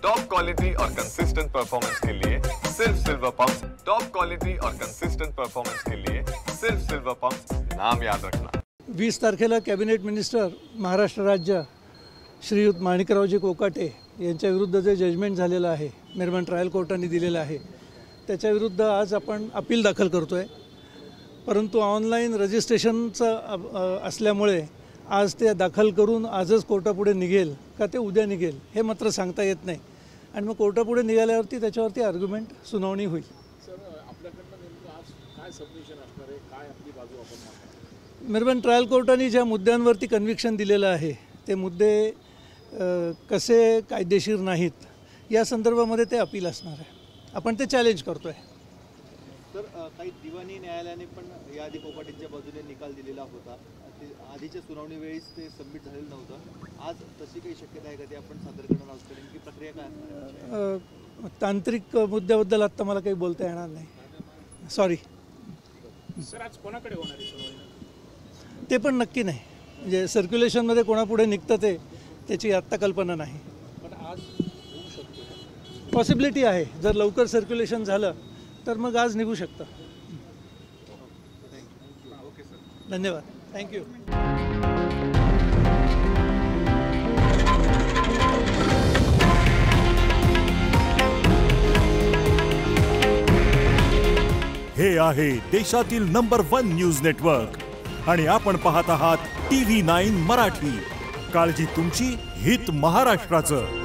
Top quality और consistent performance के लिए सिर्फ सिल्वर पंप्स। टॉप क्वालिटी और कंसिस्टेंट परफॉर्मेंस के लिए सिर्फ सिल्वर पंप्स, नाम याद रखना। 20 तारखेला कॅबिनेट मिनिस्टर महाराष्ट्र राज्य श्रीयुत माणिकरावजी कोकाटे यांच्या विरुद्ध जे जजमेंट झालेलं आहे, निर्मण ट्रायल कोर्टाने दिलेलं आहे, त्याच्या विरुद्ध आज आपण अपील दाखल करतो आहे। परंतु ऑनलाईन रजिस्ट्रेशनचं असल्यामुळे आज ते दाखल करून आजच कोर्टापुढे निघेल का ते उद्या निघेल हे मात्र सांगता येत नाही। आणि मग कोर्टापुढे निघाल्यावरती त्याच्यावरती आर्ग्युमेंट सुनावणी होईल। निर्मण ट्रायल कोर्टाने ज्या मुद्द्यांवरती कन्व्हिक्शन दिलेलं आहे ते मुद्दे कसे कायदेशीर नाहीत या संदर्भामध्ये ते अपील असणार आहे। आपण ते चॅलेंज करतो आहे। तर काही दिवाणी न्यायालयाने पण याआधी कोकाटेंच्या बाजूने निकाल दिलेला होता। ते आधीच्या सुनावणी वेळेस ते सबमिट झालेलं नव्हतं। आज तशी काही शक्यता आहे का ते आपण सादर करणार आहोत? कारण की प्रक्रिया काय असणार? तांत्रिक मुद्द्याबद्दल आता मला काही बोलता येणार नाही, सॉरी सर। आज कोणाकडे होणार आहे सुनावणी ते पण नक्की नाही, म्हणजे सर्क्युलेशनमध्ये कोणापुढे निघतं ते त्याची आत्ता कल्पना नाही। पण आज होऊ शकतो, पॉसिबिलिटी आहे। जर लवकर सर्क्युलेशन झालं तर मग आज निघू शकतं। धन्यवाद, थँक्यू। हे आहे देशातील नंबर 1 न्यूज नेटवर्क आणि आपण पाहत आहात TV9 मराठी। काळजी तुमची, हित महाराष्ट्राचं।